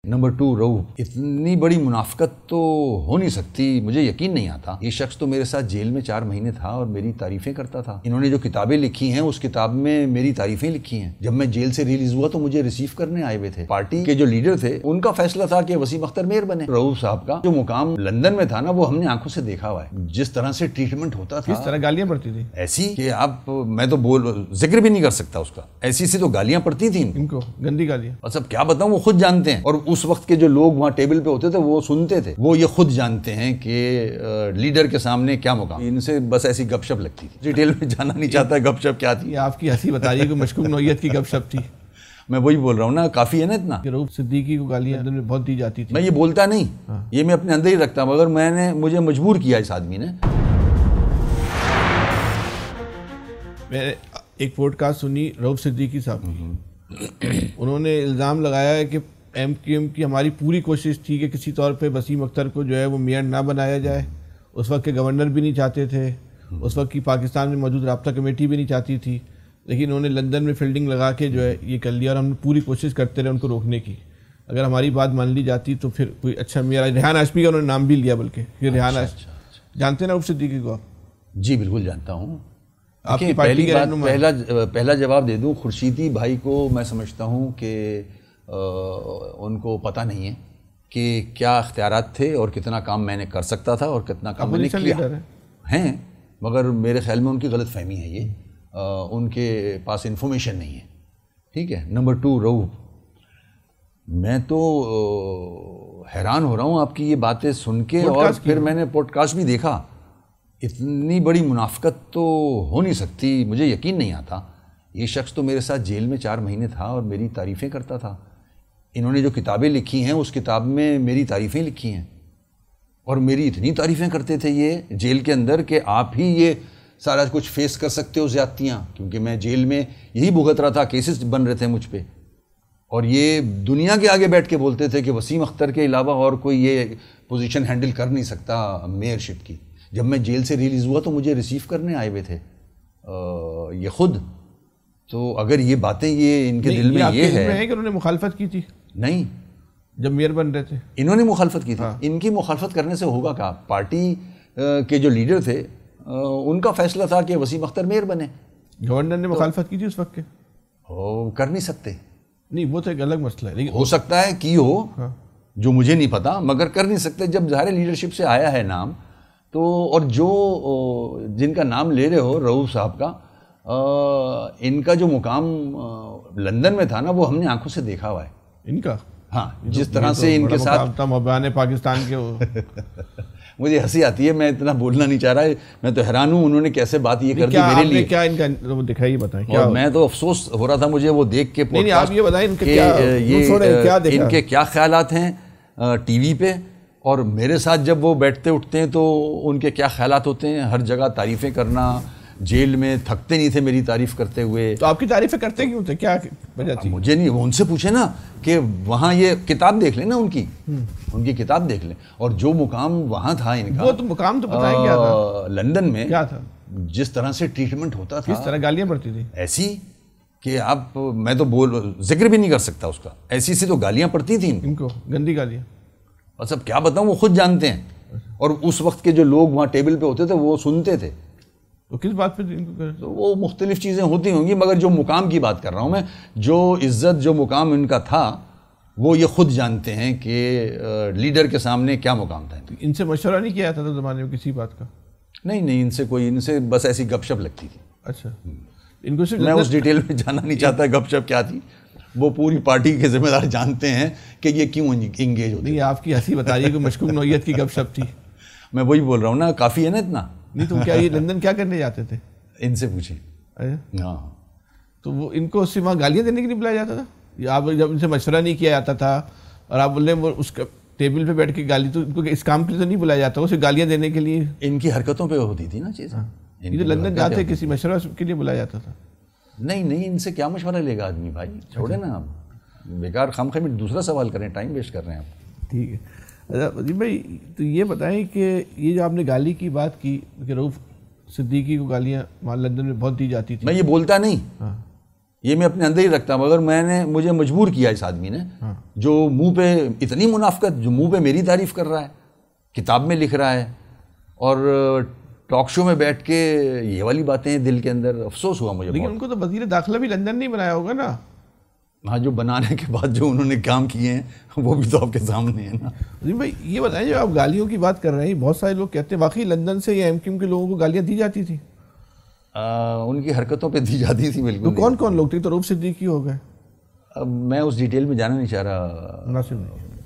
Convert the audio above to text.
Number 2 رؤوف، اتنی بڑی منافقت تو ہو نہیں سکتی، مجھے یقین نہیں آتا۔ یہ شخص تو میرے ساتھ جیل میں 4 مہینے تھا اور میری تعریفیں کرتا تھا۔ انہوں نے جو کتابیں لکھی ہیں اس کتاب میں میری تعریفیں لکھی ہیں۔ جب میں جیل سے ریلیز ہوا تو مجھے ریسیو کرنے آئے ہوئے تھے۔ پارٹی کے جو لیڈر تھے ان کا فیصلہ تھا کہ وسیم اختر میئر بنے۔ رؤوف صاحب کا جو مقام لندن میں تھا نا، وہ ہم نے آنکھوں سے دیکھا ہوا ہے، جس طرح سے ٹریٹمنٹ ہوتا تھا، کس طرح گالیاں پڑتی تھی ایسی کہ آپ میں تو ذکر بھی نہیں کر سکتا اس کا، ایسی سی تو گالیاں پڑتی تھیں ان کو، گندی گالیاں۔ اور سب کیا بتاؤں، وہ خود جانتے ہیں، اور اس وقت کے جو لوگ وہاں ٹیبل پہ ہوتے تھے وہ سنتے تھے، وہ یہ خود جانتے ہیں کہ لیڈر کے سامنے کیا مقام۔ ان سے بس ایسی گپ شپ لگتی تھی، ڈیٹیل میں جانا نہیں چاہتا گپ شپ کیا تھی۔ یہ آپ کی ہنسی بتا رہی ہے کہ مشکوک نوعیت کی گپ شپ تھی۔ میں وہی بول رہا ہوں نا، کافی ہے نا اتنا کہ رؤوف صدیقی کو گالیاں اندر میں بہت دی جاتی تھی۔ میں یہ بولتا نہیں، یہ میں اپنے اندر ہی رکھتا ہوں، مگر مجھے مجبور کیا اس آدمی نے۔ میں ایک پوڈ کاسٹ سنی رؤوف صدیقی صاحب کی، انہوں نے الزام لگایا ہے کہ ایم کیو ایم کی ہماری پوری کوشش تھی کہ کسی طور پہ وسیم اختر کو جو ہے وہ میئر نہ بنایا جائے۔ اس وقت کے گورنر بھی نہیں چاہتے تھے، اس وقت کی پاکستان میں موجود رابطہ کمیٹی بھی نہیں چاہتی تھی، لیکن انہوں نے لندن میں فیلڈنگ لگا کے جو ہے یہ کر لیا، اور ہم نے پوری کوشش کرتے رہے ان کو روکنے کی۔ اگر ہماری بات مان لی جاتی تو پھر کوئی اچھا میئر، ریحان ہاشمی کا انہوں نے نام بھی لیا، بلکہ یہ ریحان ہاشمی جانتے ہیں نا رؤوف صدیقی کو آپ؟ جی بالکل جانتا ہوں۔ آپ کی پارٹی کے پہلا جواب دے دوں، خورشیدی بھائی کو میں سمجھتا ہوں کہ ان کو پتہ نہیں ہے کہ کیا اختیارات تھے اور کتنا کام میں نے کر سکتا تھا اور کتنا کام میں نے کیا ہیں، مگر میرے خیال میں ان کی غلط فہمی ہے، یہ ان کے پاس انفارمیشن نہیں ہے، ٹھیک ہے۔ نمبر 2 رؤوف، میں تو حیران ہو رہا ہوں آپ کی یہ باتیں سن کے، اور پھر میں نے پوڈ کاسٹ بھی دیکھا۔ اتنی بڑی منافقت تو ہو نہیں سکتی، مجھے یقین نہیں آتا۔ یہ شخص تو میرے ساتھ جیل میں 4 مہینے تھا اور میری تعریفیں کرتا تھا۔ انہوں نے جو کتابیں لکھی ہیں اس کتاب میں میری تعریفیں لکھی ہیں، اور میری اتنی تعریفیں کرتے تھے یہ جیل کے اندر کہ آپ ہی یہ سارا کچھ فیس کر سکتے ہو زیادتیاں، کیونکہ میں جیل میں یہی بھگت رہا تھا، کیسز بن رہے تھے مجھ پہ، اور یہ دنیا کے آگے بیٹھ کے بولتے تھے کہ وسیم اختر کے علاوہ اور کوئی یہ پوزیشن ہینڈل کر نہیں سکتا میئر شپ کی۔ جب میں جیل سے ریلیز ہوا تو مجھے ریسیو کرنے آئے ہوئے تھے یہ خود، تو اگر یہ باتیں یہ ان کے دل میں یہ ہے کہ انہوں نے مخالفت کی تھی، نہیں جب میئر بن رہے تھے انہوں نے مخالفت کی تھی۔ ان کی مخالفت کرنے سے ہوگا کیا؟ پارٹی کے جو لیڈر تھے ان کا فیصلہ تھا کہ وسیم اختر میئر بنے۔ گورنر نے مخالفت کی تھی اس وقت کے؟ کر نہیں سکتے، نہیں وہ تو ایک الگ مسئلہ ہے، لیکن ہو سکتا ہے کی ہو، جو مجھے نہیں پتا، مگر کر نہیں سکتے۔ جب ظاہر لیڈرشپ سے آیا ہے نام تو، اور جو جن کا نام لے رہے ہو رؤوف صاحب کا، ان کا جو مقام لندن میں تھا نا، وہ ہم نے آنکھوں سے دیکھا ہوا ہے ان کا۔ ہاں، جس طرح سے ان کے ساتھ مبان پاکستان کے مجھے ہنسی آتی ہے، میں اتنا بولنا نہیں چاہ رہا، میں تو حیران ہوں انہوں نے کیسے بات یہ کر دی میرے لیے۔ کیا ان کا دکھائیے، بتائیں۔ اور میں تو افسوس ہو رہا تھا مجھے وہ دیکھ کے نہیں آپ یہ بتائیں ان کے کیا خیالات ہیں ٹی وی پہ، اور میرے ساتھ جب وہ بیٹھتے اٹھتے ہیں تو ان کے کیا خیالات ہوتے ہیں۔ ہر جگہ تعریفیں کرنا، جیل میں تھکتے نہیں تھے میری تعریف کرتے ہوئے۔ تو آپ کی تعریفیں کرتے کیوں تھے؟ کیا وجہ تھی؟ مجھے نہیں، وہ ان سے پوچھے نا کہ وہاں یہ کتاب دیکھ لیں نا، ان کی کتاب دیکھ لیں، اور جو مقام وہاں تھا ان کا، وہ تو مقام تو پتہ ہے کیا تھا لندن میں، کیا تھا، جس طرح سے ٹریٹمنٹ ہوتا تھا، کس طرح گالیاں پڑتی تھی، ایسی کہ آپ میں تو ذکر بھی نہیں کر سکتا اس کا، ایسی سی تو گالیاں پڑتی تھیں ان کو، گندی گالیاں، اور سب کیا بتاؤں، وہ خود جانتے ہیں، اور اس وقت کے جو لوگ وہاں ٹیبل پہ ہوتے تھے وہ سنتے تھے۔ تو کس بات پہ ان کو؟ تو وہ مختلف چیزیں ہوتی ہوں گی، مگر جو مقام کی بات کر رہا ہوں میں، جو عزت جو مقام ان کا تھا، وہ یہ خود جانتے ہیں کہ لیڈر کے سامنے کیا مقام تھا۔ ان سے مشورہ نہیں کیا تھا زمانے میں کسی بات کا؟ نہیں، ان سے بس ایسی گپ شپ لگتی تھی۔ اچھا، ان کو میں اس ڈیٹیل میں جانا نہیں چاہتا گپ شپ کیا تھی، وہ پوری پارٹی کے ذمہ دار جانتے ہیں کہ یہ کیوں انگیج ہوتے ہیں۔ نہیں آپ کی ہنسی بتا رہی ہے کہ مشکوک نوعیت کی گپ شپ تھی۔ میں وہی بول رہا ہوں نا، کافی ہے نا اتنا۔ نہیں تو کیا یہ لندن کیا کرنے جاتے تھے؟ ان سے پوچھیں۔ ہاں، تو وہ ان کو صرف وہاں گالیاں دینے کے لیے بلایا جاتا تھا؟ آپ جب ان سے مشورہ نہیں کیا جاتا تھا اور آپ بول رہے ہیں وہ اس کا ٹیبل پہ بیٹھ کے گالی، تو ان کو اس کام کے لیے تو نہیں بلایا جاتا، وہ صرف گالیاں دینے کے لیے؟ یہ کی حرکتوں پہ ہوتی تھی نا چیز۔ تو لندن جاتے کسی مشورہ کے لیے بلایا جاتا تھا؟ نہیں، ان سے کیا مشورہ لے گا آدمی بھائی، چھوڑے نا آپ، بیکار خامخواہ میں دوسرا سوال کریں، ٹائم ویسٹ کر رہے ہیں آپ۔ ٹھیک ہے، اچھا وسیم بھائی، تو یہ بتائیں کہ یہ جو آپ نے گالی کی بات کی کہ رؤوف صدیقی کو گالیاں وہاں لندن میں بہت دی جاتی تھی، میں یہ بولتا نہیں، یہ میں اپنے اندر ہی رکھتا ہوں. مگر مجھے مجبور کیا اس آدمی نے, جو منہ پہ اتنی منافقت, جو منہ پہ میری تعریف کر رہا ہے, کتاب میں لکھ رہا ہے, اور ٹاک شو میں بیٹھ کے یہ والی باتیں دل کے اندر. افسوس ہوا مجھے. لیکن ان کو تو وزیر داخلہ بھی لندن نہیں بنایا ہوگا نا. ہاں, جو بنانے کے بعد جو انہوں نے کام کیے ہیں وہ بھی تو آپ کے سامنے ہیں نا. بھائی یہ بتائیں, جو آپ گالیوں کی بات کر رہے ہیں, بہت سارے لوگ کہتے ہیں واقعی لندن سے یا ایم کیو ایم کے لوگوں کو گالیاں دی جاتی تھی. ان کی حرکتوں پہ دی جاتی تھی بالکل. تو کون کون لوگ تھے؟ تو رؤف صدیقی ہو گئے. اب میں اس ڈیٹیل میں جانا نہیں چاہ رہا. مناسب نہیں.